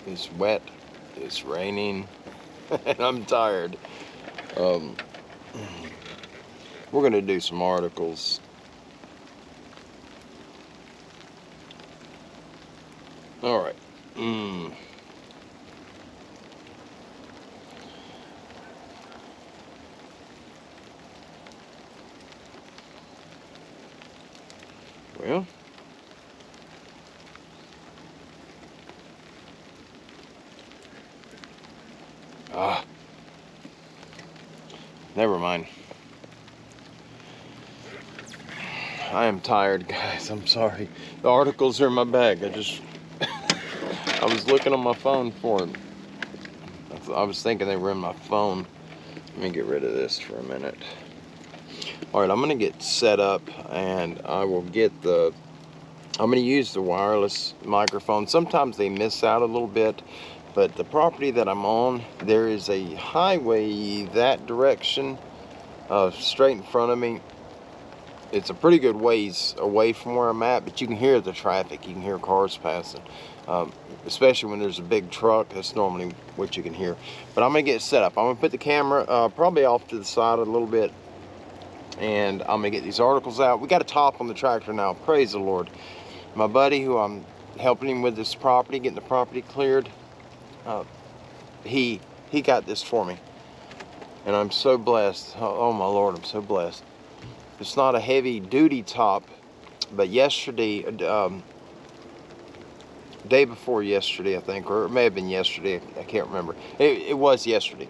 It's wet, it's raining, and I'm tired. We're gonna do some articles. All right. Well, never mind. I am tired, guys. I'm sorry. The articles are in my bag. I was looking on my phone for them. I was thinking they were in my phone. Let me get rid of this for a minute. All right, I'm gonna get set up, and I will get I'm gonna use the wireless microphone. Sometimes they miss out a little bit, but the property that I'm on, there is a highway that direction, straight in front of me. It's a pretty good ways away from where I'm at, but you can hear the traffic. You can hear cars passing, especially when there's a big truck. That's normally what you can hear. But I'm gonna get set up. I'm gonna put the camera probably off to the side a little bit, and I'm gonna get these articles out. We got a top on the tractor now. Praise the Lord. My buddy, who I'm helping him with this property, getting the property cleared, he got this for me, and I'm so blessed. Oh my Lord, I'm so blessed. It's not a heavy duty top, but yesterday, day before yesterday, I think, or it may have been yesterday, I can't remember. It was yesterday.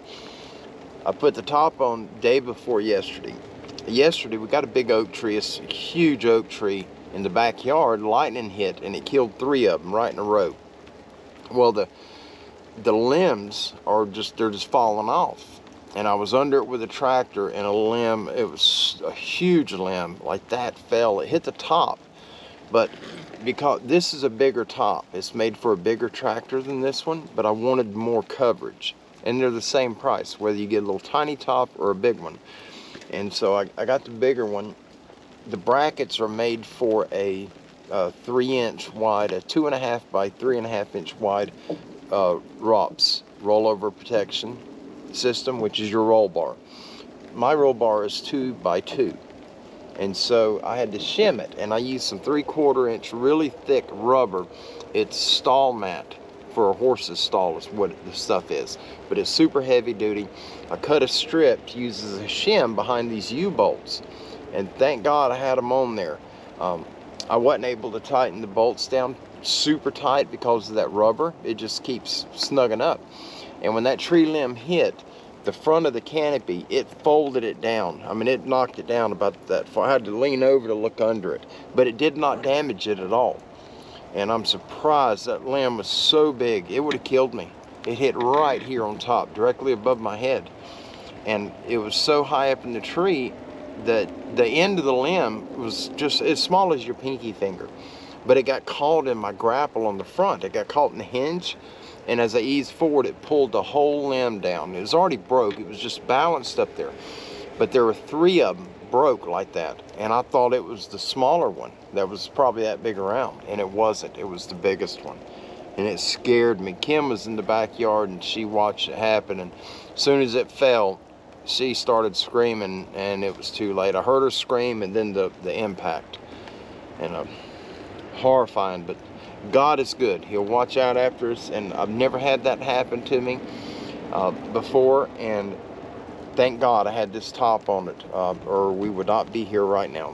I put the top on day before yesterday. Yesterday, we got a big oak tree, a huge oak tree in the backyard. Lightning hit, and it killed 3 of them right in a row. Well, the limbs they're just falling off. And I was under it with a tractor, and a limb, it was a huge limb like that, fell. It hit the top, but because this is a bigger top, it's made for a bigger tractor than this one, but I wanted more coverage, and they're the same price whether you get a little tiny top or a big one. And so I got the bigger one. The brackets are made for a 3-inch wide, a 2.5 by 3.5 inch wide ROPS, rollover protection system, which is your roll bar. My roll bar is 2 by 2, and so I had to shim it, and I used some 3/4 inch really thick rubber. It's stall mat for a horse's stall is what the stuff is, but it's super heavy duty. I cut a strip, uses a shim behind these U-bolts, and thank God I had them on there. I wasn't able to tighten the bolts down super tight because of that rubber. It just keeps snugging up. And when that tree limb hit the front of the canopy, it folded it down. I mean, it knocked it down about that far. I had to lean over to look under it, but it did not damage it at all. And I'm surprised. That limb was so big, it would have killed me. It hit right here on top, directly above my head. And it was so high up in the tree that the end of the limb was just as small as your pinky finger. But it got caught in my grapple on the front. It got caught in the hinge. And as I eased forward, it pulled the whole limb down. It was already broke. It was just balanced up there. But there were 3 of them broke like that. And I thought it was the smaller one that was probably that big around. And it wasn't. It was the biggest one. And it scared me. Kim was in the backyard, and she watched it happen. And as soon as it fell, she started screaming, and it was too late. I heard her scream, and then the impact. And horrifying, but God is good. He'll watch out after us, and I've never had that happen to me before, and thank God I had this top on it, or we would not be here right now.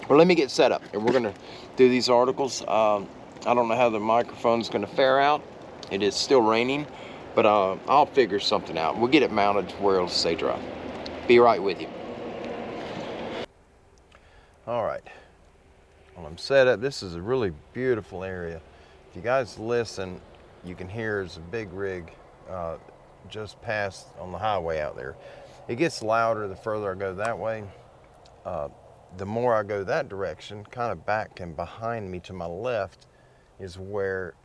Well, let me get set up, and we're going to do these articles. I don't know how the microphone's going to fare out. It is still raining, but I'll figure something out. We'll get it mounted to where it'll stay dry. Be right with you. All right. Well, I'm set up. This is a really beautiful area. If you guys listen, you can hear there's a big rig just past on the highway out there. It gets louder the further I go that way. The more I go that direction, kind of back and behind me to my left, is where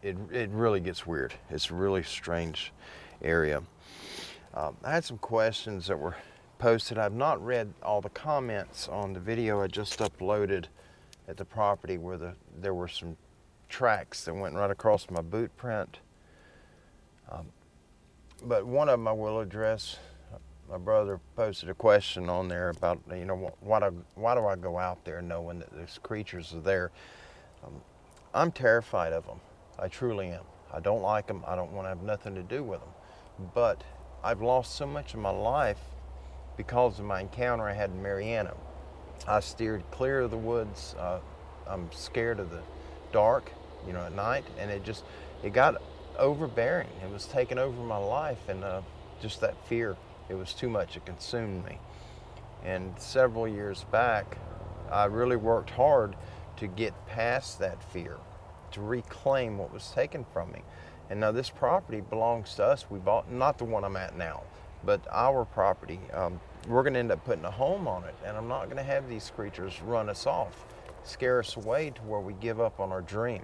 it really gets weird. It's a really strange area. I had some questions that were posted. I've not read all the comments on the video I just uploaded at the property where there were some tracks that went right across my boot print. But one of them I will address. My brother posted a question on there about, why do I go out there knowing that there's creatures are there? I'm terrified of them. I truly am. I don't like them. I don't want to have nothing to do with them. But I've lost so much of my life because of my encounter I had in Mariana. I steered clear of the woods. I'm scared of the dark, at night, and it got overbearing. It was taking over my life, and just that fear, it was too much. It consumed me. And several years back, I really worked hard to get past that fear, to reclaim what was taken from me. And now this property belongs to us. We bought, not the one I'm at now, but our property. We're going to end up putting a home on it, and I'm not going to have these creatures run us off, scare us away to where we give up on our dream.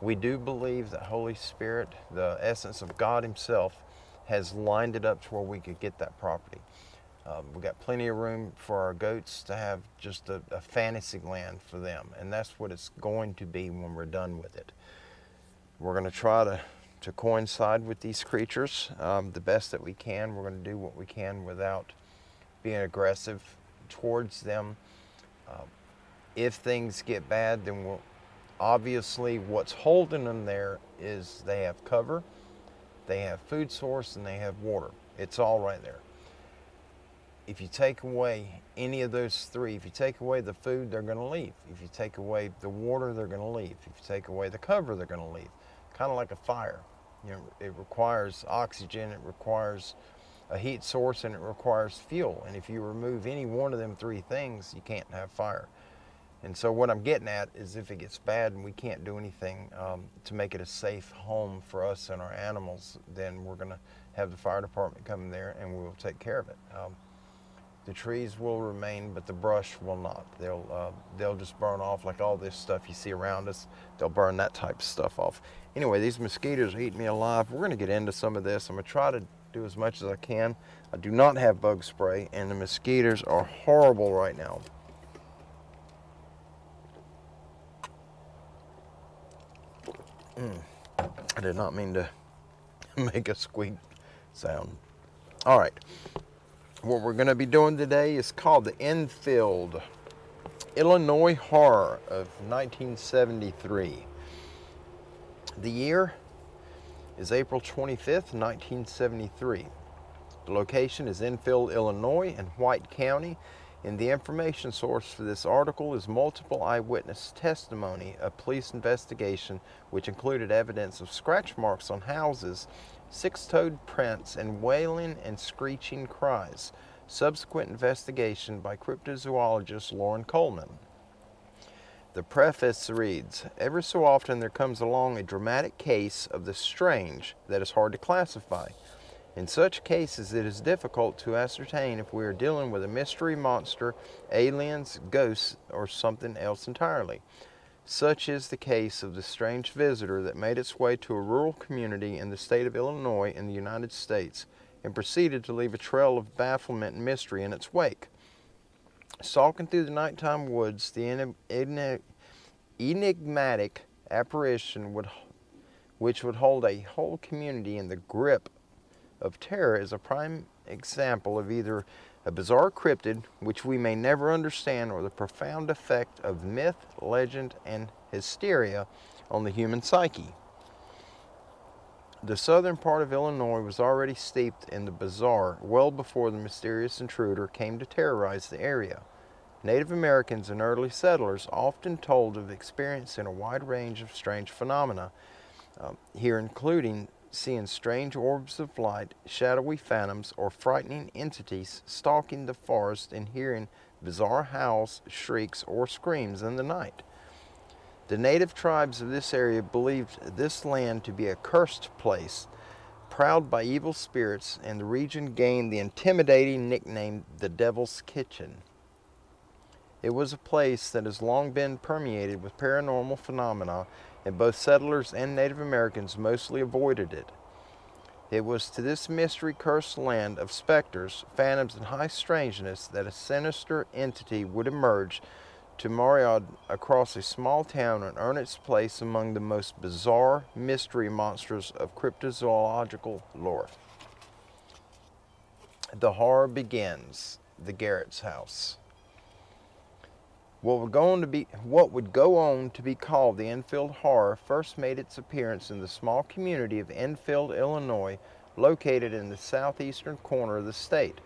We do believe that Holy Spirit, the essence of God Himself, has lined it up to where we could get that property. We've got plenty of room for our goats to have just a fantasy land for them, and that's what it's going to be when we're done with it. We're going to try to coincide with these creatures the best that we can. We're going to do what we can without being aggressive towards them. If things get bad, then obviously what's holding them there is they have cover, they have food source, and they have water. It's all right there. If you take away any of those three, if you take away the food, they're going to leave. If you take away the water, they're going to leave. If you take away the cover, they're going to leave. Kind of like a fire. It requires oxygen, it requires a heat source, and it requires fuel. And if you remove any one of them three things, you can't have fire. And so what I'm getting at is if it gets bad and we can't do anything to make it a safe home for us and our animals, then we're going to have the fire department come in there and we will take care of it. The trees will remain, but the brush will not. They'll just burn off like all this stuff you see around us. They'll burn that type of stuff off. Anyway, these mosquitoes are eating me alive. We're going to get into some of this. I'm going to try to do as much as I can. I do not have bug spray, and the mosquitoes are horrible right now. I did not mean to make a squeak sound. All right. What we're going to be doing today is called the Enfield Illinois Horror of 1973. The year is April 25th, 1973. The location is Enfield, Illinois in White County, and the information source for this article is multiple eyewitness testimony, a police investigation which included evidence of scratch marks on houses, six-toed prints, and wailing and screeching cries. Subsequent investigation by cryptozoologist Lauren Coleman. The preface reads, every so often there comes along a dramatic case of the strange that is hard to classify. In such cases, it is difficult to ascertain if we are dealing with a mystery monster, aliens, ghosts, or something else entirely. Such is the case of the strange visitor that made its way to a rural community in the state of Illinois in the United States and proceeded to leave a trail of bafflement and mystery in its wake. Stalking through the nighttime woods, the enigmatic apparition which would hold a whole community in the grip of terror is a prime example of either a bizarre cryptid, which we may never understand, or the profound effect of myth, legend, and hysteria on the human psyche. The southern part of Illinois was already steeped in the bizarre well before the mysterious intruder came to terrorize the area. Native Americans and early settlers often told of experiencing a wide range of strange phenomena, here including seeing strange orbs of light, shadowy phantoms, or frightening entities stalking the forest, and hearing bizarre howls, shrieks, or screams in the night. The native tribes of this area believed this land to be a cursed place, prowled by evil spirits, and the region gained the intimidating nickname the Devil's Kitchen. It was a place that has long been permeated with paranormal phenomena, and both settlers and Native Americans mostly avoided it. It was to this mystery-cursed land of specters, phantoms, and high strangeness that a sinister entity would emerge to Mariad across a small town and earn its place among the most bizarre mystery monsters of cryptozoological lore. The horror begins. The Garrett's house. What would go on to be called the Enfield Horror first made its appearance in the small community of Enfield, Illinois, located in the southeastern corner of the state.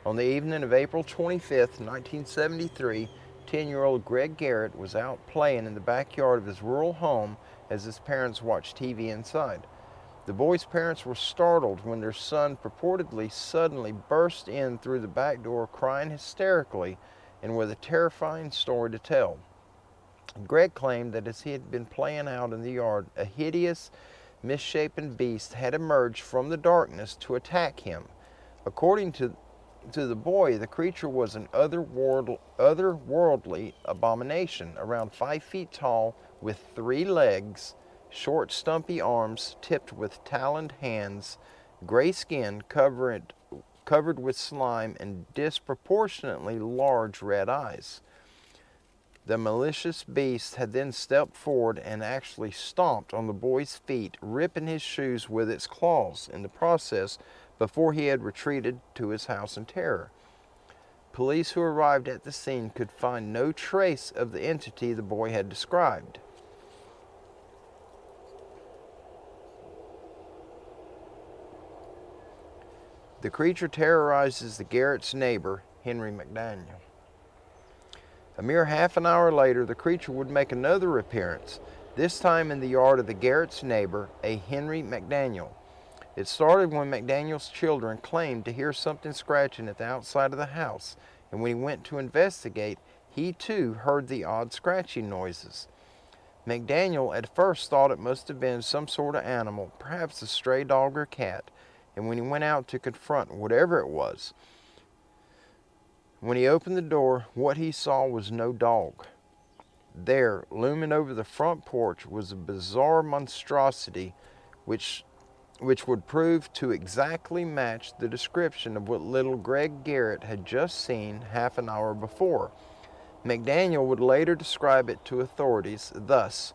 On the evening of April 25, 1973, 10-year-old Greg Garrett was out playing in the backyard of his rural home as his parents watched TV inside. The boy's parents were startled when their son purportedly suddenly burst in through the back door crying hysterically and with a terrifying story to tell. Greg claimed that as he had been playing out in the yard, a hideous, misshapen beast had emerged from the darkness to attack him. According to the boy, the creature was an otherworldly abomination, around 5 feet tall, with 3 legs, short stumpy arms tipped with taloned hands, gray skin covered with slime, and disproportionately large red eyes. The malicious beast had then stepped forward and actually stomped on the boy's feet, ripping his shoes with its claws in the process before he had retreated to his house in terror. Police who arrived at the scene could find no trace of the entity the boy had described. The creature terrorizes the Garrett's neighbor, Henry McDaniel. A mere half an hour later, the creature would make another appearance, this time in the yard of the Garrett's neighbor, a Henry McDaniel. It started when McDaniel's children claimed to hear something scratching at the outside of the house, and when he went to investigate, he too heard the odd scratching noises. McDaniel at first thought it must have been some sort of animal, perhaps a stray dog or cat, and when he went out to confront whatever it was, when he opened the door, what he saw was no dog. There, looming over the front porch, was a bizarre monstrosity which would prove to exactly match the description of what little Greg Garrett had just seen half an hour before. McDaniel would later describe it to authorities thus: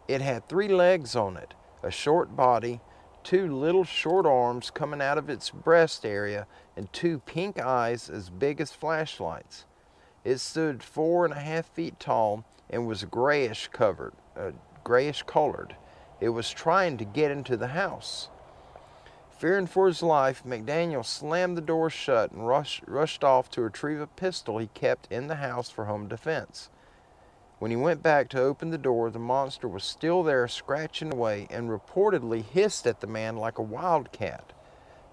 "It had 3 legs on it, a short body, 2 little short arms coming out of its breast area, and 2 pink eyes as big as flashlights. It stood 4.5 feet tall and was grayish colored. It was trying to get into the house." Fearing for his life, McDaniel slammed the door shut and rushed off to retrieve a pistol he kept in the house for home defense. When he went back to open the door, the monster was still there, scratching away, and reportedly hissed at the man like a wildcat.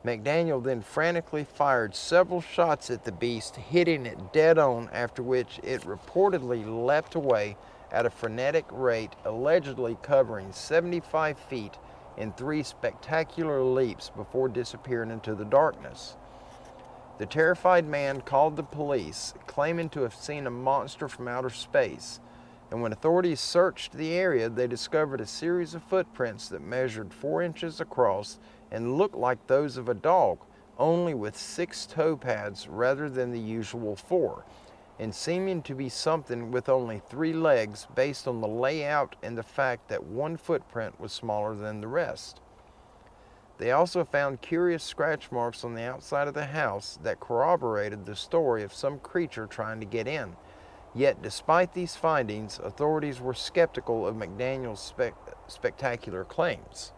McDaniel then frantically fired several shots at the beast, hitting it dead on, after which it reportedly leapt away at a frenetic rate, allegedly covering 75 feet in 3 spectacular leaps before disappearing into the darkness. The terrified man called the police, claiming to have seen a monster from outer space, and when authorities searched the area, they discovered a series of footprints that measured 4 inches across and looked like those of a dog, only with 6 toe pads rather than the usual 4, and seeming to be something with only 3 legs based on the layout and the fact that one footprint was smaller than the rest. They also found curious scratch marks on the outside of the house that corroborated the story of some creature trying to get in. Yet, despite these findings, authorities were skeptical of McDaniel's spectacular claims.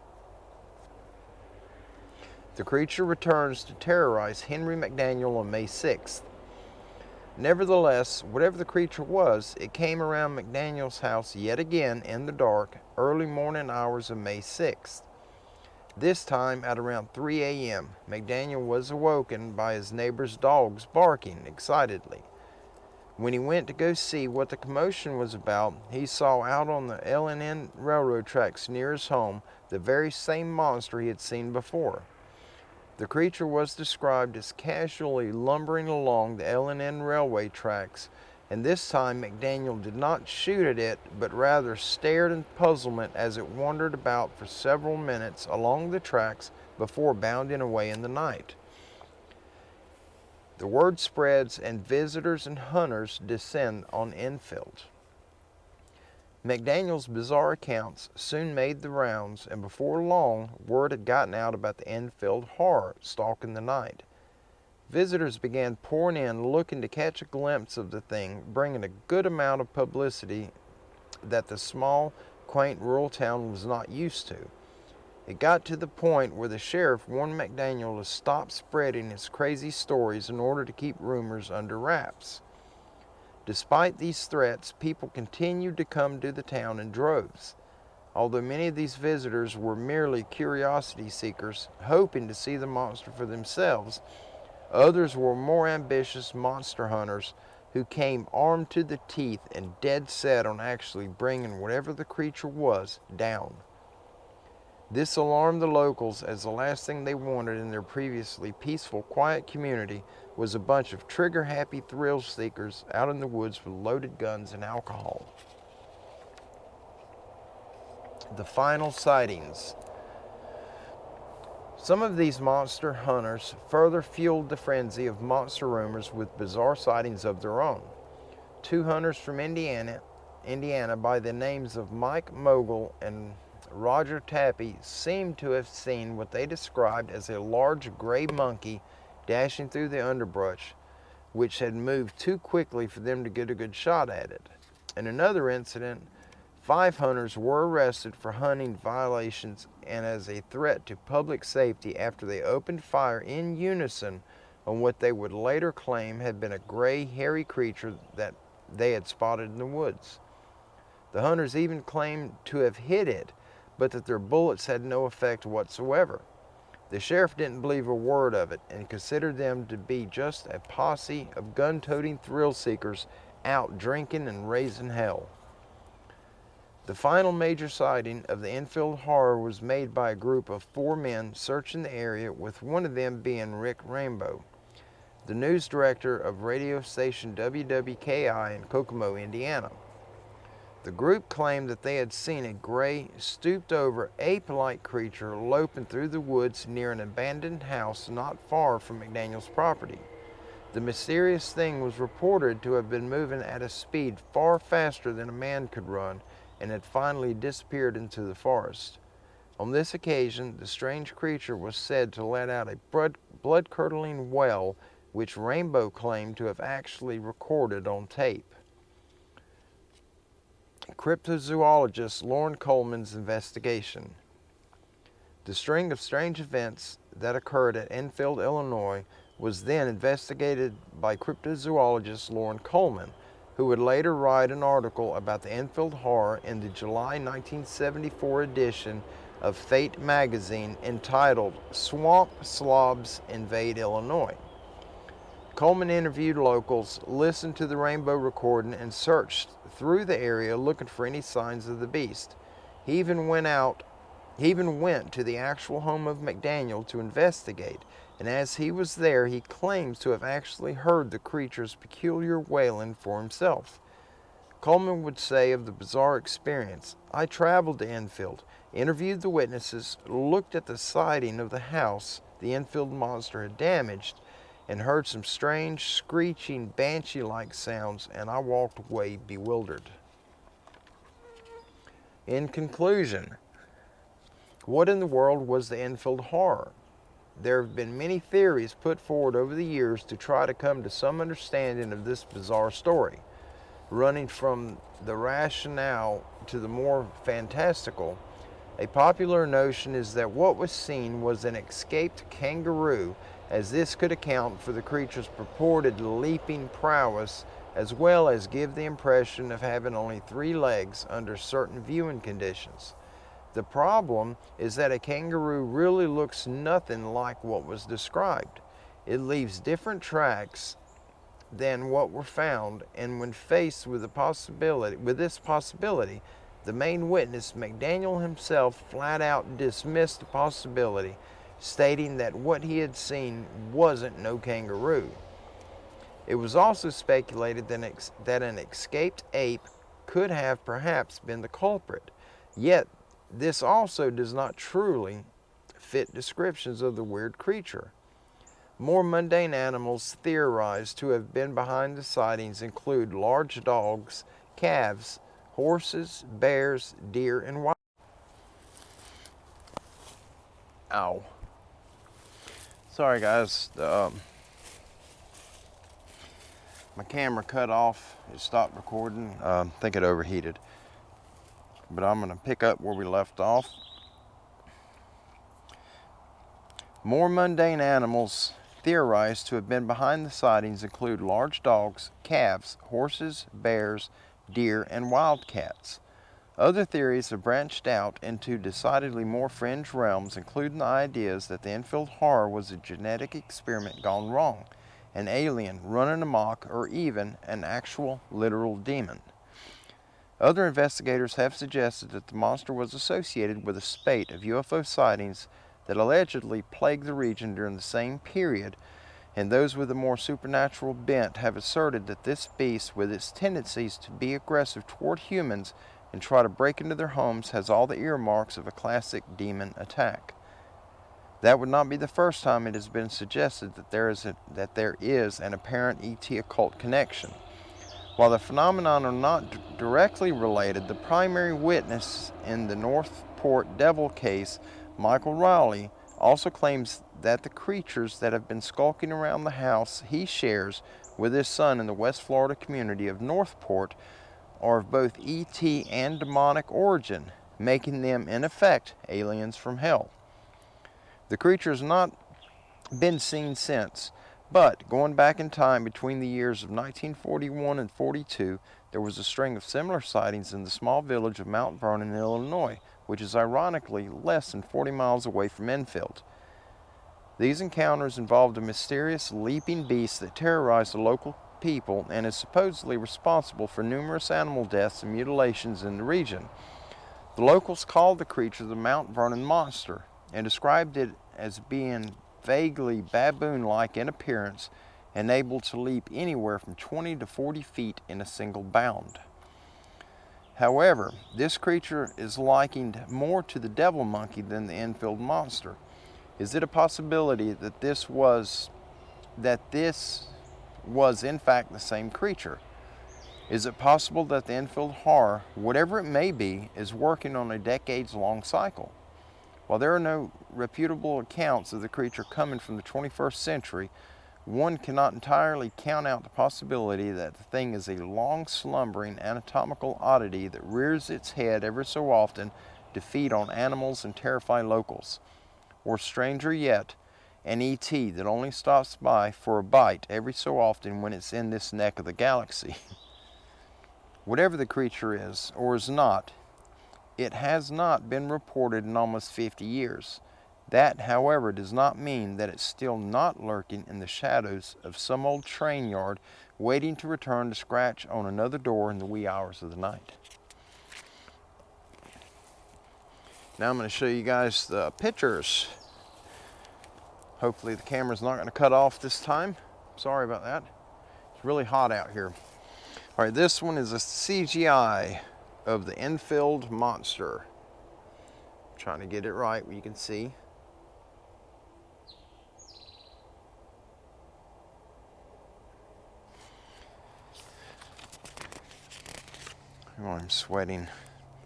The creature returns to terrorize Henry McDaniel on May 6th. Nevertheless, whatever the creature was, it came around McDaniel's house yet again in the dark, early morning hours of May 6th. This time at around 3 a.m., McDaniel was awoken by his neighbor's dogs barking excitedly. When he went to go see what the commotion was about, he saw out on the L&N railroad tracks near his home the very same monster he had seen before. The creature was described as casually lumbering along the L&N railway tracks, and this time McDaniel did not shoot at it, but rather stared in puzzlement as it wandered about for several minutes along the tracks before bounding away in the night. The word spreads and visitors and hunters descend on Enfield. McDaniel's bizarre accounts soon made the rounds, and before long, word had gotten out about the Enfield Horror stalking the night. Visitors began pouring in looking to catch a glimpse of the thing, bringing a good amount of publicity that the small, quaint rural town was not used to. It got to the point where the sheriff warned McDaniel to stop spreading his crazy stories in order to keep rumors under wraps. Despite these threats, people continued to come to the town in droves. Although many of these visitors were merely curiosity seekers, hoping to see the monster for themselves, others were more ambitious monster hunters who came armed to the teeth and dead set on actually bringing whatever the creature was down. This alarmed the locals, as the last thing they wanted in their previously peaceful, quiet community was a bunch of trigger-happy thrill seekers out in the woods with loaded guns and alcohol. The Final Sightings. Some of these monster hunters further fueled the frenzy of monster rumors with bizarre sightings of their own. Two hunters from Indiana by the names of Mike Mogul and Roger Tappy seemed to have seen what they described as a large gray monkey dashing through the underbrush, which had moved too quickly for them to get a good shot at it. In another incident, 5 hunters were arrested for hunting violations and as a threat to public safety after they opened fire in unison on what they would later claim had been a gray, hairy creature that they had spotted in the woods. The hunters even claimed to have hit it, but that their bullets had no effect whatsoever. The sheriff didn't believe a word of it and considered them to be just a posse of gun-toting thrill seekers out drinking and raising hell. The final major sighting of the Enfield Horror was made by a group of 4 men searching the area, with one of them being Rick Rainbow, the news director of radio station WWKI in Kokomo, Indiana. The group claimed that they had seen a gray, stooped-over, ape-like creature loping through the woods near an abandoned house not far from McDaniel's property. The mysterious thing was reported to have been moving at a speed far faster than a man could run and had finally disappeared into the forest. On this occasion, the strange creature was said to let out a blood-curdling wail, which Rainbow claimed to have actually recorded on tape. Cryptozoologist Lauren Coleman's investigation. The string of strange events that occurred at Enfield, Illinois, was then investigated by cryptozoologist Lauren Coleman, who would later write an article about the Enfield Horror in the July 1974 edition of Fate magazine entitled "Swamp Slobs Invade Illinois." Coleman interviewed locals, listened to the Rainbow recording, and searched through the area looking for any signs of the beast. He even went to the actual home of McDaniel to investigate, and as he was there, he claims to have actually heard the creature's peculiar wailing for himself. Coleman would say of the bizarre experience, "I traveled to Enfield, interviewed the witnesses, looked at the siding of the house the Enfield monster had damaged, and heard some strange, screeching, banshee-like sounds, and I walked away bewildered." In conclusion, what in the world was the Enfield Horror? There have been many theories put forward over the years to try to come to some understanding of this bizarre story, running from the rationale to the more fantastical. A popular notion is that what was seen was an escaped kangaroo, as this could account for the creature's purported leaping prowess, as well as give the impression of having only 3 legs under certain viewing conditions. The problem is that a kangaroo really looks nothing like what was described. It leaves different tracks than what were found, and when faced with this possibility, the main witness, McDaniel himself, flat out dismissed the possibility, stating that what he had seen wasn't no kangaroo. It was also speculated that an escaped ape could have perhaps been the culprit, yet this also does not truly fit descriptions of the weird creature. More mundane animals theorized to have been behind the sightings include large dogs, calves, horses, bears, deer, and wild. Ow. Sorry guys, my camera cut off. It stopped recording. I think it overheated. But I'm going to pick up where we left off. More mundane animals theorized to have been behind the sightings include large dogs, calves, horses, bears, deer, and wildcats. Other theories have branched out into decidedly more fringe realms, including the ideas that the Enfield Horror was a genetic experiment gone wrong, an alien running amok, or even an actual literal demon. Other investigators have suggested that the monster was associated with a spate of UFO sightings that allegedly plagued the region during the same period, and those with a more supernatural bent have asserted that this beast, with its tendencies to be aggressive toward humans and try to break into their homes, has all the earmarks of a classic demon attack. That would not be the first time it has been suggested that there is an apparent ET occult connection. While the phenomenon are not directly related, the primary witness in the Northport Devil case, Michael Rowley, also claims that the creatures that have been skulking around the house he shares with his son in the West Florida community of Northport are of both ET and demonic origin, making them, in effect, aliens from hell. The creature has not been seen since, but going back in time between the years of 1941 and 42, there was a string of similar sightings in the small village of Mount Vernon, Illinois, which is ironically less than 40 miles away from Enfield. These encounters involved a mysterious leaping beast that terrorized the local people and is supposedly responsible for numerous animal deaths and mutilations in the region. The locals called the creature the Mount Vernon Monster and described it as being vaguely baboon-like in appearance and able to leap anywhere from 20 to 40 feet in a single bound. However, this creature is likened more to the devil monkey than the Enfield monster. Is it a possibility that this was in fact the same creature? Is it possible that the Enfield Horror, whatever it may be, is working on a decades-long cycle? While there are no reputable accounts of the creature coming from the 21st century, one cannot entirely count out the possibility that the thing is a long-slumbering anatomical oddity that rears its head every so often to feed on animals and terrify locals. Or stranger yet, an ET that only stops by for a bite every so often when it's in this neck of the galaxy. Whatever the creature is, or is not, it has not been reported in almost 50 years. That, however, does not mean that it's still not lurking in the shadows of some old train yard, waiting to return to scratch on another door in the wee hours of the night. Now I'm going to show you guys the pictures. Hopefully the camera's not going to cut off this time. Sorry about that. It's really hot out here. All right, this one is a CGI of the Enfield monster. I'm trying to get it right where you can see. Oh, I'm sweating.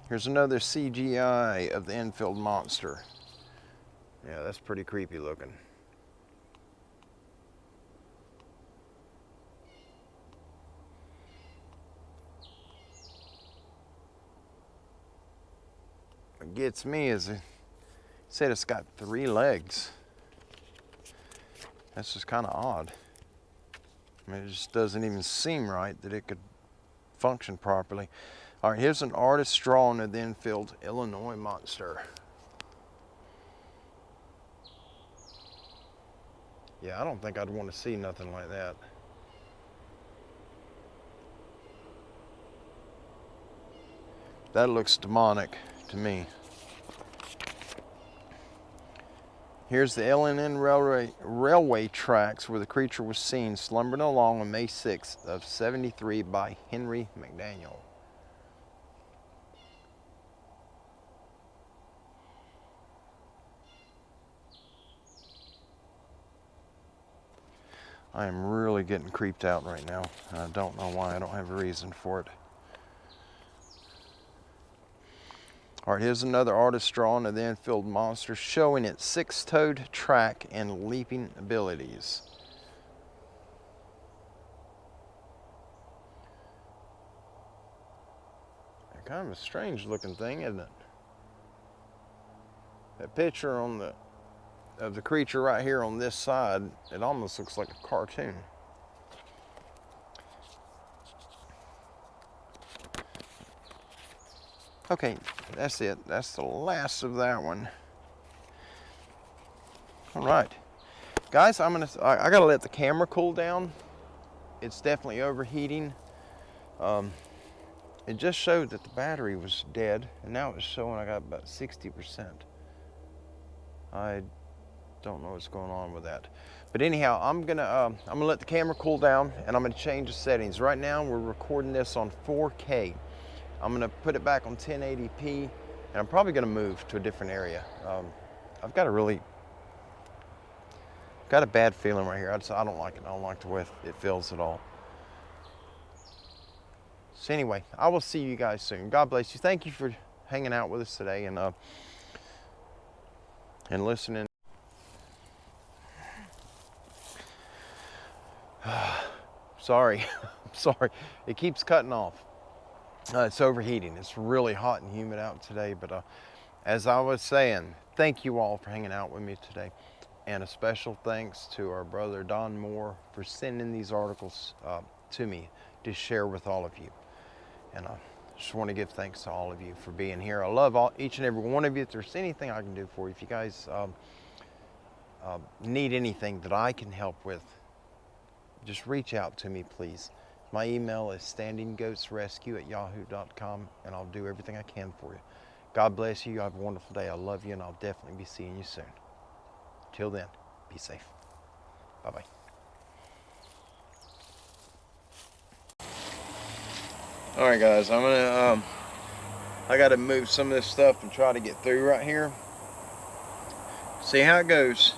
Here's another CGI of the Enfield monster. Yeah, that's pretty creepy looking. What gets me is it said it's got 3 legs. That's just kind of odd. I mean, it just doesn't even seem right that it could function properly. All right, here's an artist drawing of the Enfield, Illinois monster. Yeah, I don't think I'd want to see nothing like that. That looks demonic to me. Here's the L&N railway tracks where the creature was seen slumbering along on May 6th of 73 by Henry McDaniel. I am really getting creeped out right now. I don't know why. I don't have a reason for it. All right, here's another artist drawing of the Enfield monster showing its six-toed track and leaping abilities. Kind of a strange looking thing, isn't it? That picture on of the creature right here on this side, it almost looks like a cartoon. Okay, that's it. That's the last of that one. All right, guys, I gotta let the camera cool down. It's definitely overheating. It just showed that the battery was dead, and now it's showing I got about 60%. I don't know what's going on with that. But anyhow, I'm gonna let the camera cool down, and I'm gonna change the settings. Right now, we're recording this on 4K. I'm gonna put it back on 1080p, and I'm probably gonna move to a different area. I've got a bad feeling right here. I don't like it. I don't like the way it feels at all. So anyway, I will see you guys soon. God bless you. Thank you for hanging out with us today and listening. Sorry, I'm sorry. It keeps cutting off. It's overheating. It's really hot and humid out today. But as I was saying, thank you all for hanging out with me today. And a special thanks to our brother Don Moore for sending these articles to me to share with all of you. And I just want to give thanks to all of you for being here. I love each and every one of you. If there's anything I can do for you, if you guys need anything that I can help with, just reach out to me, please. My email is standinggoatsrescue@yahoo.com, and I'll do everything I can for you. God bless you. You have a wonderful day. I love you, and I'll definitely be seeing you soon. Till then, be safe. Bye-bye. All right, guys, I'm gonna I gotta move some of this stuff and try to get through right here. See how it goes.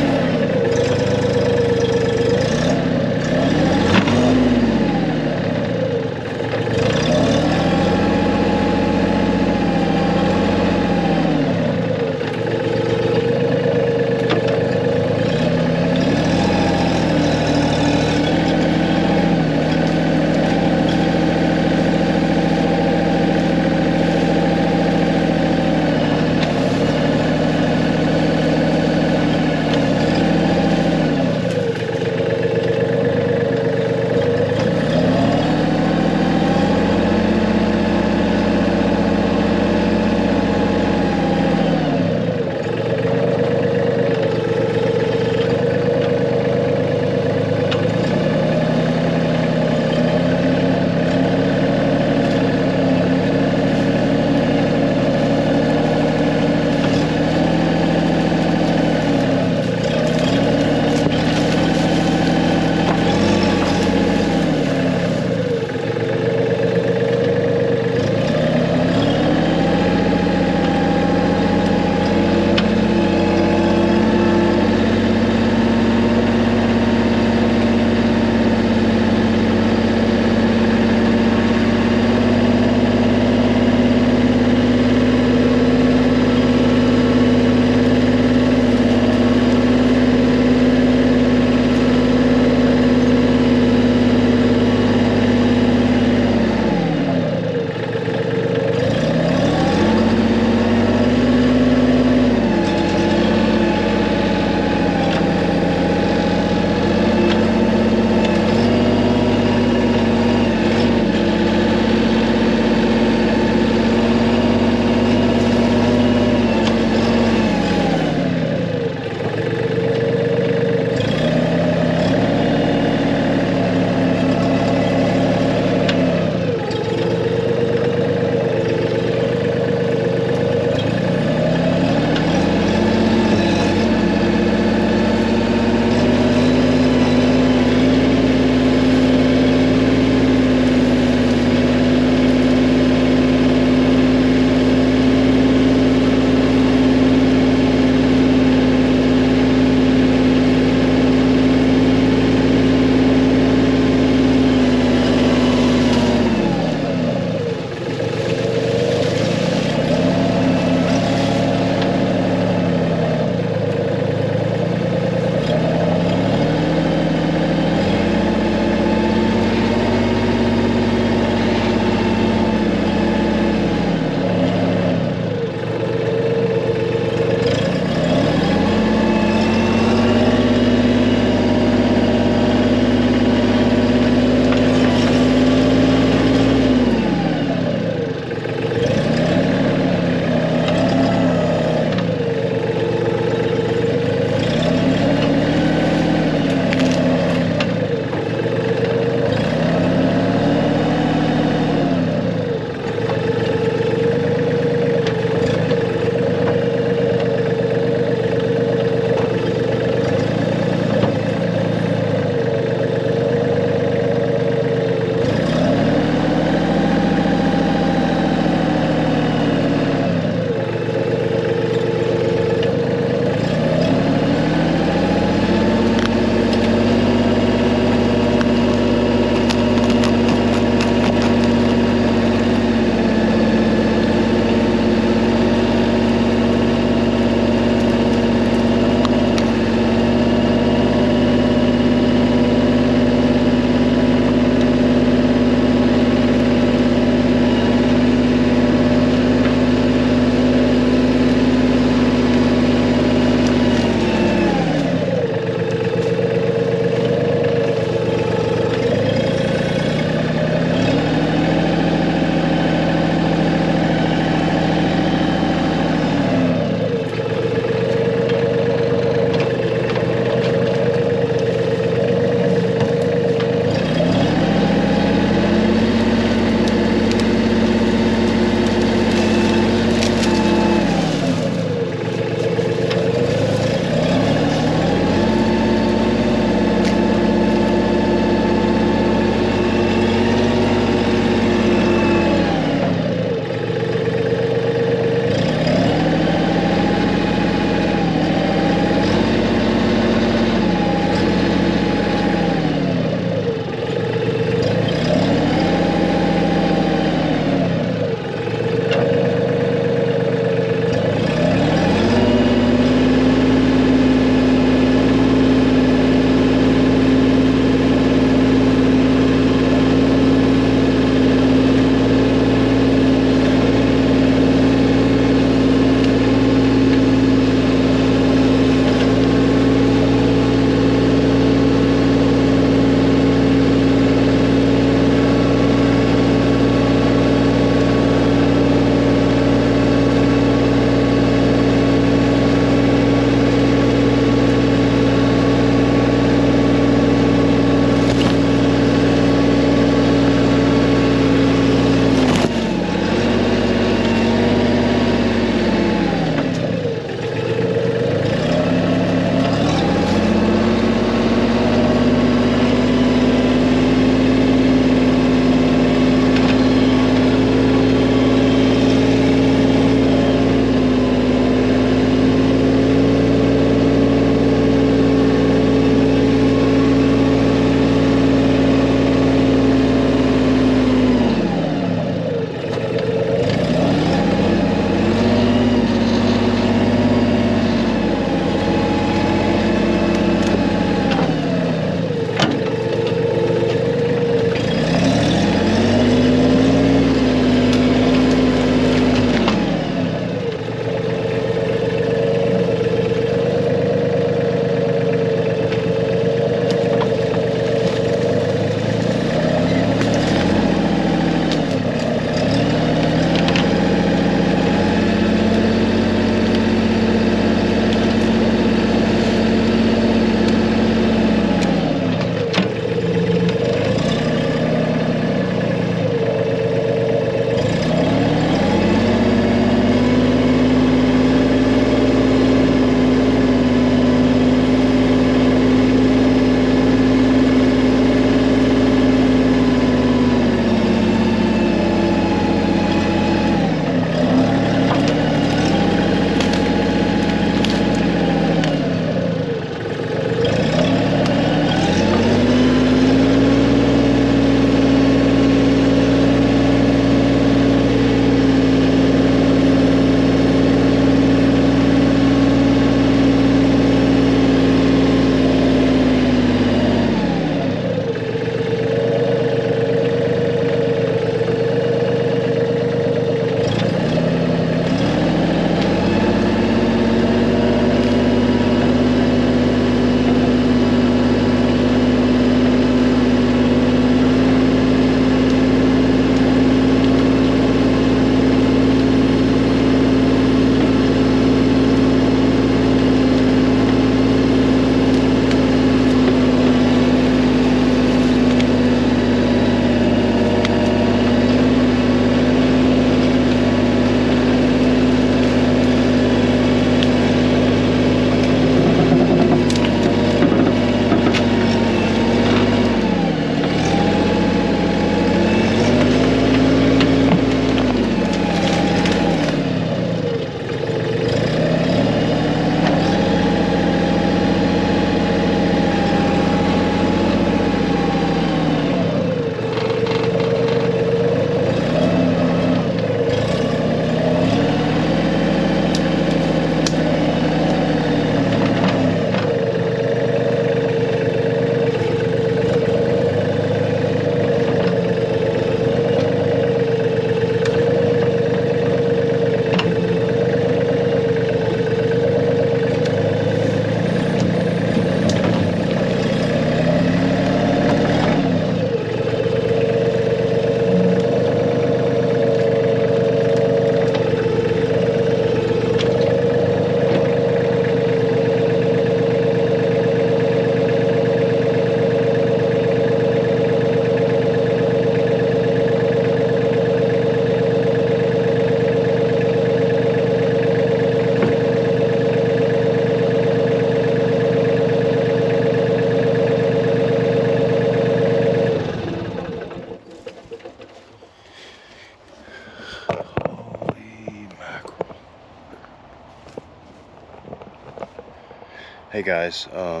Hey guys, I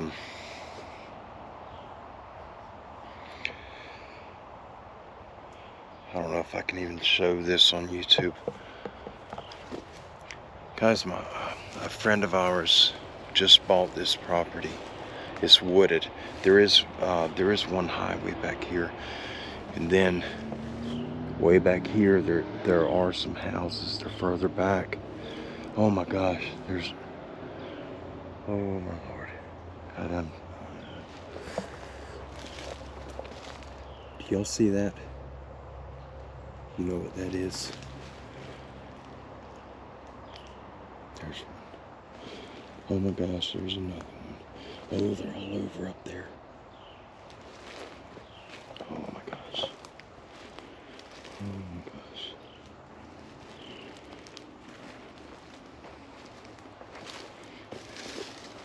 don't know if I can even show this on YouTube. Guys, a friend of ours just bought this property. It's wooded. There is one highway back here, and then way back here there are some houses. They're further back. Oh my gosh, oh my Lord. Do y'all see that? You know what that is? There's one. Oh my gosh, there's another one. Oh, they're all over up there. Oh my gosh. Oh my gosh.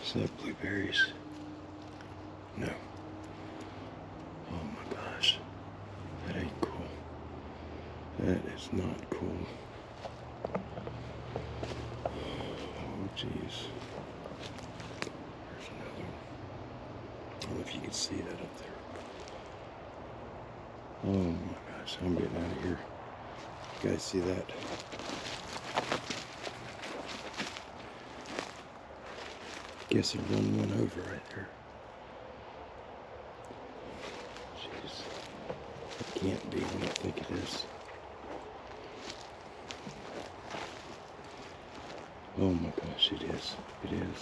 Is that blueberries? No. Oh my gosh. That ain't cool. That is not cool. Oh jeez. There's another one. I don't know if you can see that up there. Oh my gosh, I'm getting out of here. You guys see that? Guess I run one over right there. Jeez. It can't be what I think it is. Oh my gosh, it is. It is.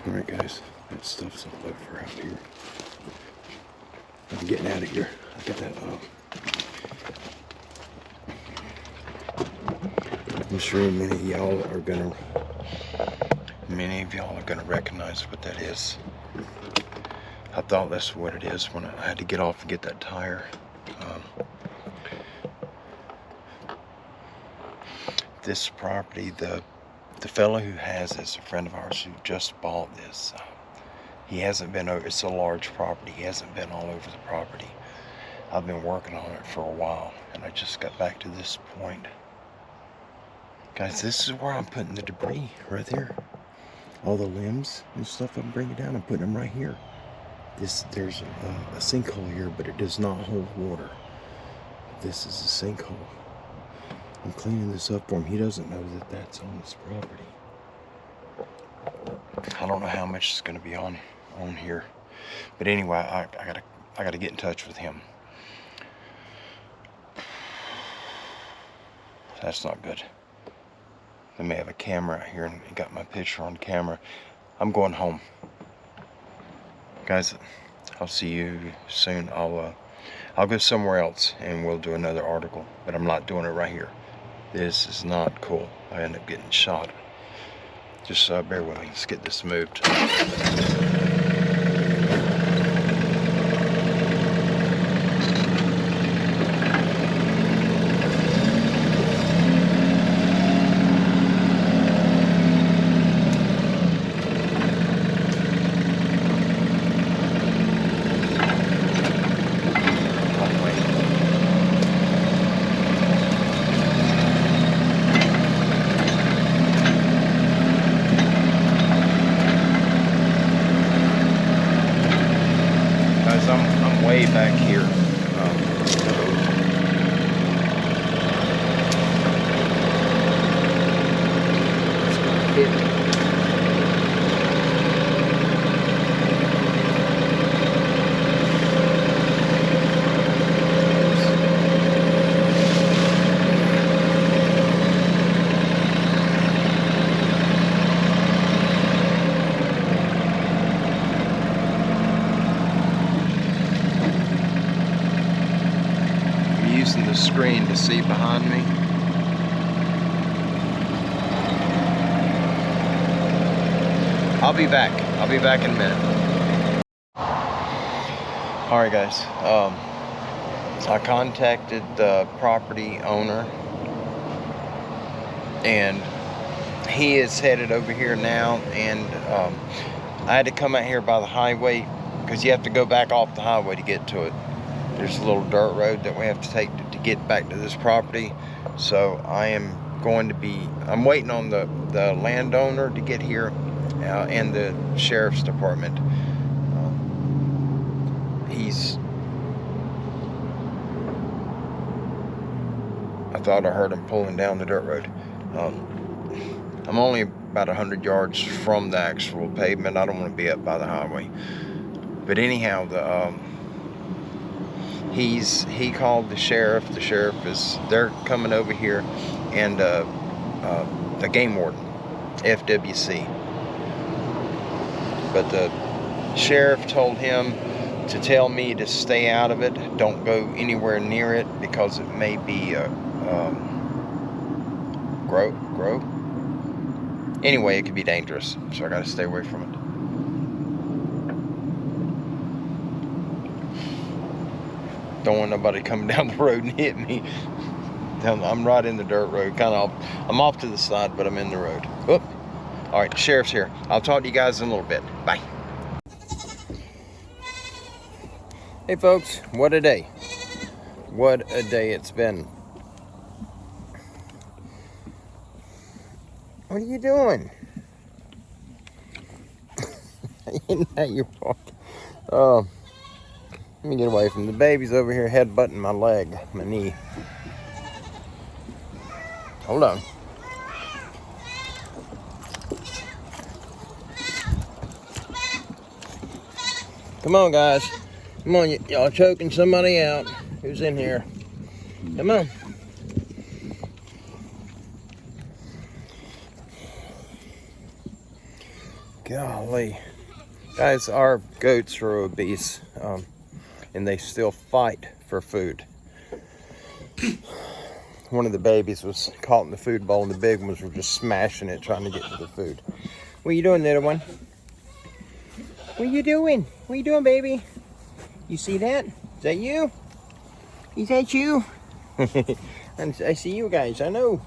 Alright guys, that stuff's all over out here. I'm getting out of here. I got that I'm sure many of y'all are gonna recognize what that is. I thought that's what it is when I had to get off and get that tire. This property, the fellow who has this, a friend of ours who just bought this, he hasn't been over. It's a large property. He hasn't been all over the property. I've been working on it for a while, and I just got back to this point. Guys, this is where I'm putting the debris, right there. All the limbs and stuff I'm bringing down, I'm putting them right here. There's a sinkhole here, but it does not hold water. This is a sinkhole. I'm cleaning this up for him. He doesn't know that that's on this property. I don't know how much is going to be on here, but anyway, I gotta get in touch with him. That's not good. They may have a camera out here and got my picture on camera. I'm going home, guys. I'll see you soon. I'll go somewhere else and we'll do another article, but I'm not doing it right here. This is not cool. I end up getting shot. Just bear with me. Let's get this moved. I'm way back here. Using the screen to see behind me. I'll be back in a minute. Alright guys, I contacted the property owner and he is headed over here now, and I had to come out here by the highway because you have to go back off the highway to get to it. There's a little dirt road that we have to take to get back to this property. So I am I'm waiting on the landowner to get here and the sheriff's department. I thought I heard him pulling down the dirt road. I'm only about 100 yards from the actual pavement. I don't want to be up by the highway. But anyhow, he called the sheriff. The sheriff they're coming over here, and the game warden, FWC. But the sheriff told him to tell me to stay out of it. Don't go anywhere near it because it may be grow. Anyway, it could be dangerous, so I got to stay away from it. Don't want nobody coming down the road and hit me. I'm right in the dirt road, I'm off to the side, but I'm in the road. Oop. All right, the sheriff's here. I'll talk to you guys in a little bit. Bye. Hey folks, what a day. What a day it's been. What are you doing? Now you're walking. Oh, let me get away from the baby's over here headbutting my leg, my knee. Hold on. Come on, guys. Come on, y'all choking somebody out. Who's in here? Come on. Golly. Guys, our goats are obese, and they still fight for food. One of the babies was caught in the food bowl, and the big ones were just smashing it, trying to get to the food. What are you doing, little one? What are you doing? What are you doing, baby? You see that? Is that you? Is that you? I see you guys, I know.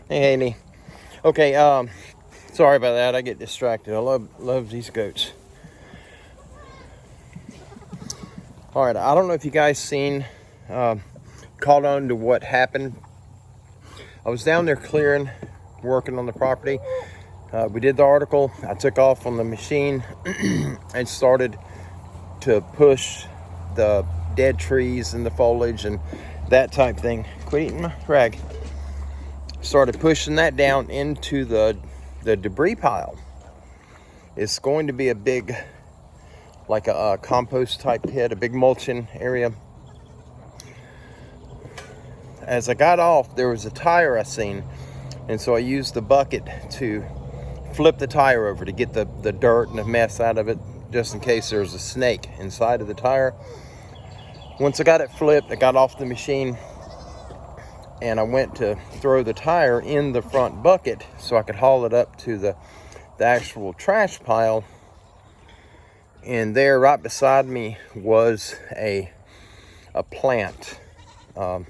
Hey, Haley. Okay, sorry about that. I get distracted. I love these goats. All right, I don't know if you guys caught on to what happened. I was down there clearing, working on the property. We did the article. I took off on the machine and started to push the dead trees and the foliage and that type thing. Quit eating my rag. Started pushing that down into the debris pile. It's going to be a big, like a compost type pit, a big mulching area. As I got off, there was a tire I seen, and so I used the bucket to flip the tire over to get the dirt and the mess out of it, just in case there was a snake inside of the tire. Once I got it flipped, I got off the machine, and I went to throw the tire in the front bucket so I could haul it up to the actual trash pile. And there, right beside me, was a plant, an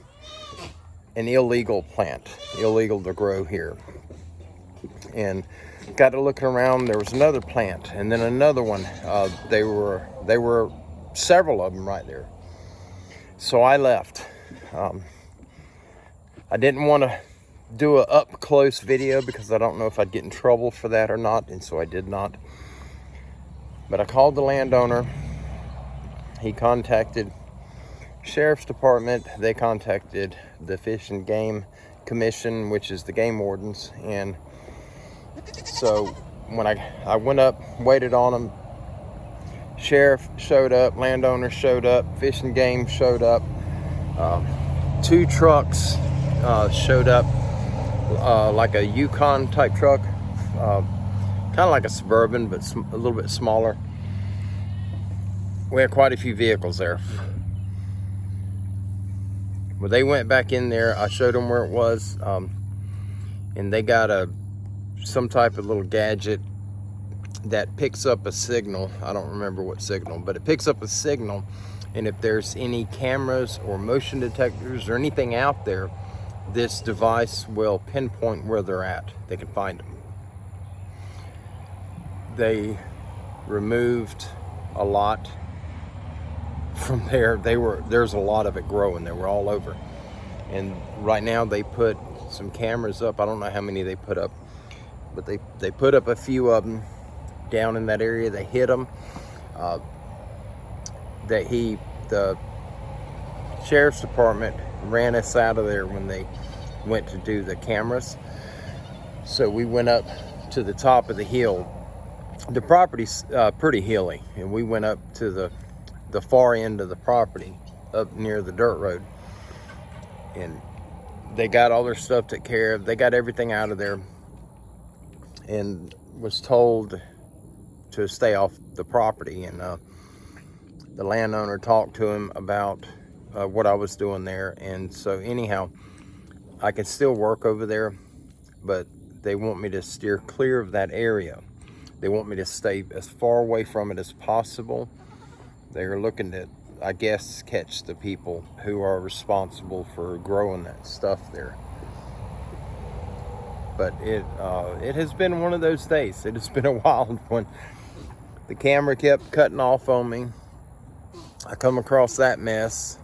illegal plant, illegal to grow here. And got to looking around, there was another plant, and then another one. They were several of them right there. So I left. I didn't want to do a up close video because I don't know if I'd get in trouble for that or not, and so I did not. But I called the landowner. He contacted Sheriff's Department. They contacted the Fish and Game Commission, which is the game wardens. And so when I went up, waited on them, sheriff showed up, landowner showed up, Fish and Game showed up, 2 trucks showed up, like a Yukon type truck, kind of like a Suburban, but a little bit smaller. We had quite a few vehicles there. Well, they went back in there. I showed them where it was, and they got some type of little gadget that picks up a signal. I don't remember what signal, but it picks up a signal, and if there's any cameras or motion detectors or anything out there, this device will pinpoint where they're at. They can find them. They removed a lot from there, there's a lot of it growing. They were all over. And right now they put some cameras up. I don't know how many they put up, but they put up a few of them down in that area. They hit them. The sheriff's department ran us out of there when they went to do the cameras. So we went up to the top of the hill. The property's pretty hilly, and we went up to the far end of the property, up near the dirt road. And they got all their stuff taken care of. They got everything out of there, and was told to stay off the property. And the landowner talked to him about what I was doing there. And so anyhow, I can still work over there, but they want me to steer clear of that area. They want me to stay as far away from it as possible. They're looking to, I guess, catch the people who are responsible for growing that stuff there. But it has been one of those days. It has been a wild one. The camera kept cutting off on me. I come across that mess.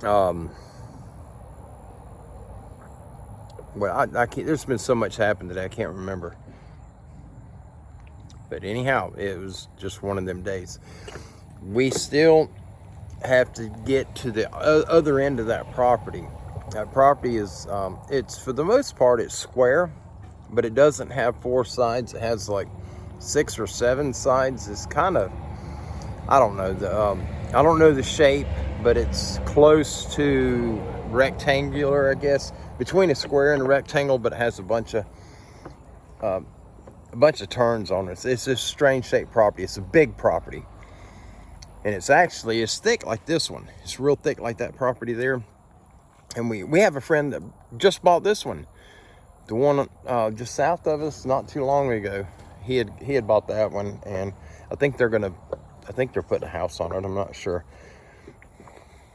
Well, I can't, there's been so much happened that I can't remember. But anyhow, it was just one of them days. We still have to get to the other end of that property. That property is, it's, for the most part, it's square, but it doesn't have 4 sides. It has like 6 or 7 sides. It's kind of, I don't know, I don't know the shape, but it's close to rectangular, I guess, between a square and a rectangle, but it has a bunch of turns on it. It's a strange shaped property. It's a big property, and it's thick like this one. It's real thick like that property there. And we have a friend that just bought this one, the one just south of us, not too long ago. He had bought that one, and I think they're putting a house on it. I'm not sure.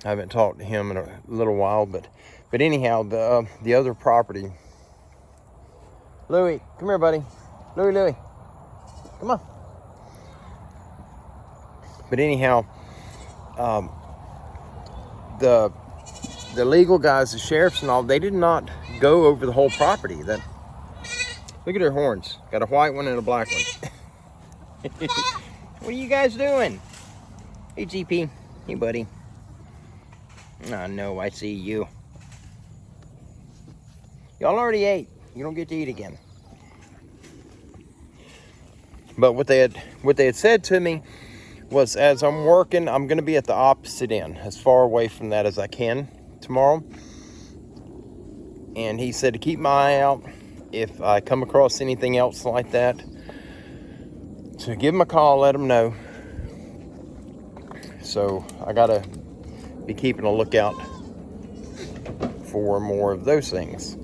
I haven't talked to him in a little while, but anyhow, the other property. Louie, come here, buddy. Louie, come on. But anyhow, the legal guys, the sheriffs and all, they did not go over the whole property. Look at their horns. Got a white one and a black one. What are you guys doing? Hey, GP. Hey, buddy. I know, I see you. Y'all already ate. You don't get to eat again. But what they had said to me was, as I'm working, I'm going to be at the opposite end, as far away from that as I can tomorrow. And he said to keep my eye out if I come across anything else like that, to give him a call, let him know. So I got to be keeping a lookout for more of those things.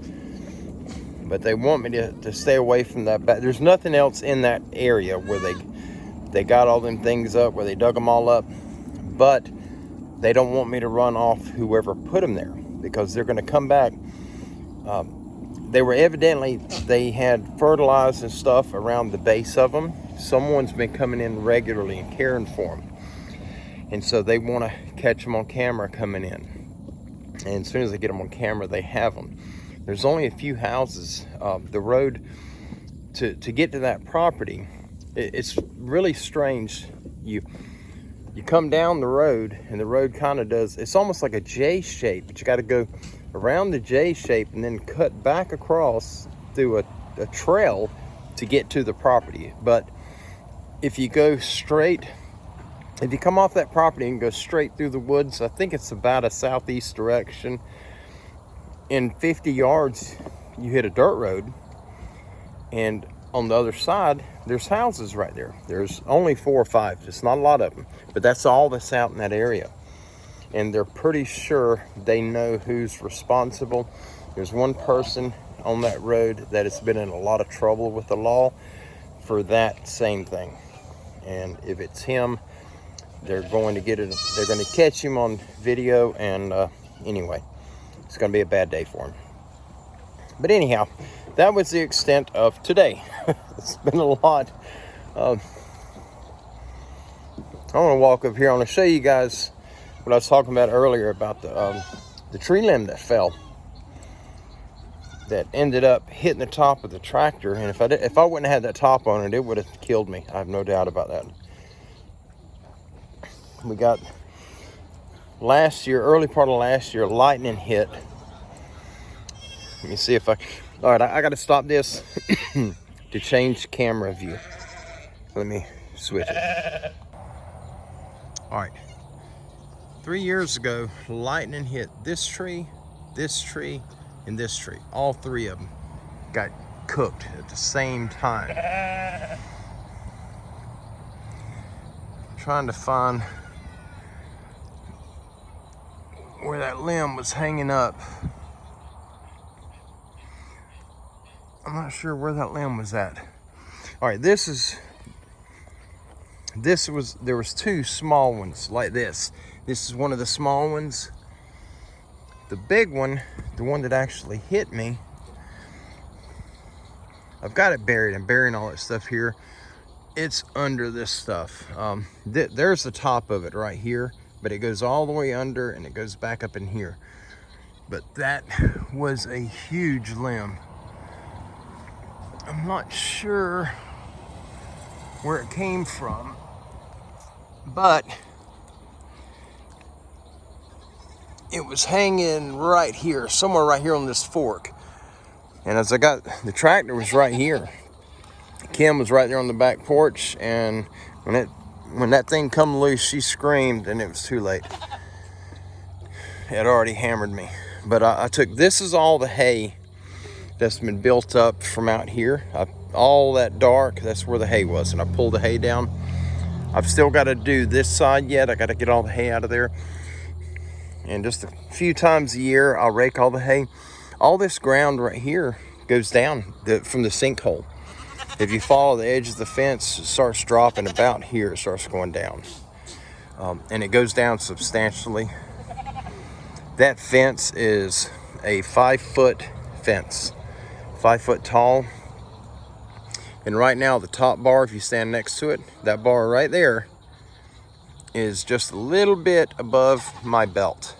But they want me to stay away from that. There's nothing else in that area where they got all them things up, where they dug them all up. But they don't want me to run off whoever put them there, because they're going to come back. They had fertilized and stuff around the base of them. Someone's been coming in regularly and caring for them. And so they want to catch them on camera coming in. And as soon as they get them on camera, they have them. There's only a few houses. The road to get to that property, it's really strange. You come down the road, and the road kind of does, it's almost like a J shape, but you got to go around the J shape and then cut back across through a trail to get to the property. But if you go straight, if you come off that property and go straight through the woods, I think it's about a southeast direction. In 50 yards, you hit a dirt road, and on the other side, there's houses right there. There's only 4 or 5. It's not a lot of them, but that's all that's out in that area. And they're pretty sure they know who's responsible. There's one person on that road that has been in a lot of trouble with the law for that same thing. And if it's him, they're going to get it. They're going to catch him on video, and anyway, it's going to be a bad day for him. But anyhow, that was the extent of today. It's been a lot. I want to walk up here. I want to show you guys what I was talking about earlier about the tree limb that fell, that ended up hitting the top of the tractor. And if I wouldn't have had that top on it, it would have killed me. I have no doubt about that. We got last year, early part of last year, lightning hit. Let me see if all right, I got to stop this to change camera view. Let me switch it. All right. 3 years ago, lightning hit this tree, and this tree. All three of them got cooked at the same time. Trying to find where that limb was hanging up. I'm not sure where that limb was at. All right, there was two small ones like this. This is one of the small ones. The big one, the one that actually hit me, I've got it buried. I'm burying all that stuff here. It's under this stuff. There's the top of it right here, but it goes all the way under and it goes back up in here. But that was a huge limb. I'm not sure where it came from, but it was hanging right here, somewhere right here on this fork. And as I got, the tractor was right here. Kim was right there on the back porch, and when that thing come loose, she screamed, and it was too late. It had already hammered me. But I took, this is all the hay that's been built up from out here. All that dark, that's where the hay was, and I pulled the hay down. I've still got to do this side yet. I got to get all the hay out of there. And just a few times a year, I'll rake all the hay. All this ground right here goes down from the sinkhole. If you follow the edge of the fence, it starts dropping about here. It starts going down. And it goes down substantially. That fence is a 5-foot fence, 5 foot tall. And right now, the top bar, if you stand next to it, that bar right there is just a little bit above my belt.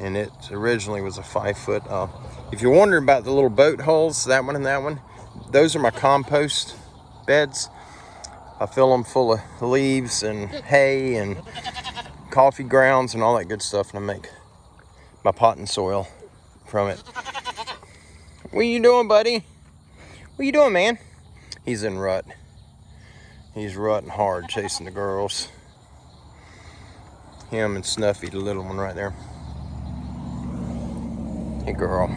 And it originally was a 5 foot. If you're wondering about the little boat holes, that one and that one, those are my compost beds. I fill them full of leaves and hay and coffee grounds and all that good stuff, and I make my potting soil from it. What are you doing, buddy? What are you doing, man? He's in rut. He's rutting hard, chasing the girls. Him and Snuffy, the little one right there. Hey, girl.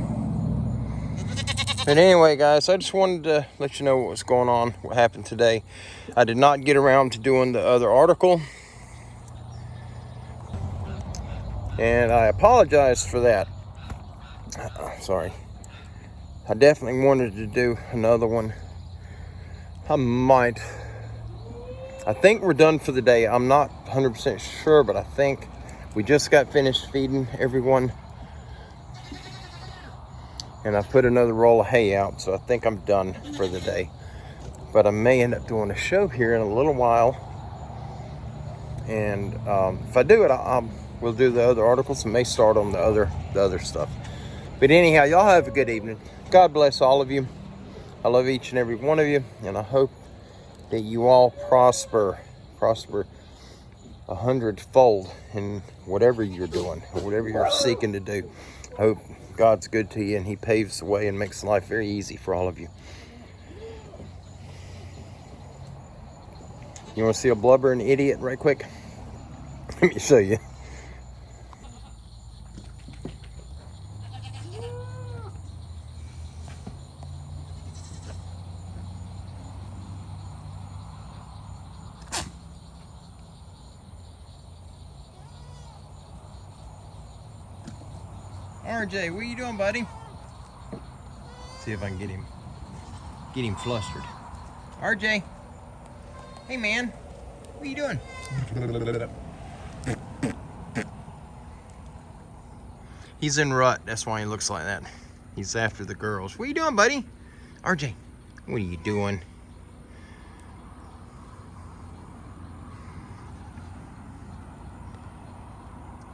But anyway, guys, I just wanted to let you know what was going on, what happened today. I did not get around to doing the other article, and I apologize for that. Sorry. I definitely wanted to do another one. I think we're done for the day. I'm not 100% sure, but I think we just got finished feeding everyone. And I put another roll of hay out, so I think I'm done for the day. But I may end up doing a show here in a little while. And if I do it, we'll do the other articles and may start on the other stuff. But anyhow, y'all have a good evening. God bless all of you. I love each and every one of you, and I hope that you all prosper 100-fold in whatever you're doing, or whatever you're seeking to do. I hope God's good to you, and He paves the way and makes life very easy for all of you. You want to see a blubbering idiot right quick? Let me show you. RJ, what are you doing, buddy? See if I can get him flustered. RJ, hey man, what are you doing? He's in rut, that's why he looks like that. He's after the girls. What are you doing, buddy? RJ, what are you doing?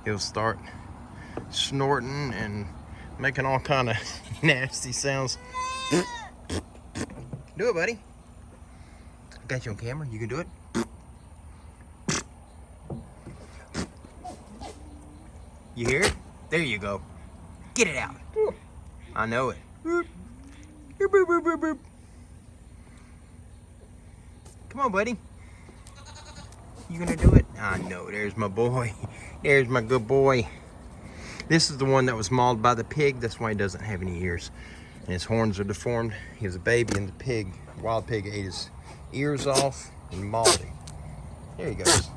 he'll start snorting and making all kind of nasty sounds. Do it, buddy. I got you on camera. You can do it. You hear it? There you go. Get it out. I know it. Boop. Boop, boop, boop, boop, boop. Come on, buddy. You gonna do it? I know. There's my boy. There's my good boy. This is the one that was mauled by the pig. That's why he doesn't have any ears. And his horns are deformed. He was a baby and the wild pig ate his ears off and mauled him. There he goes.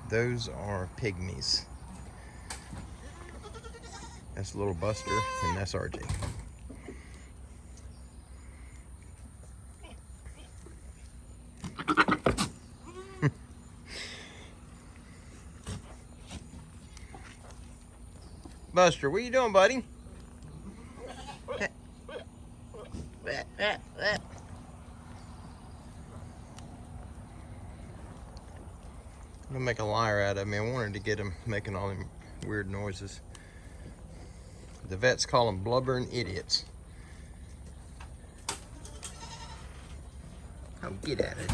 Those are pygmies. That's little Buster, and that's RJ. Buster, what are you doing, buddy? I'm gonna make a liar out of me. I wanted to get him making all them weird noises. The vets call them blubbering idiots. Oh, get at it.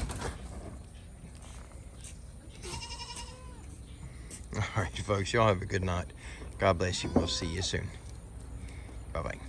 All right, folks, y'all have a good night. God bless you. We'll see you soon. Bye-bye.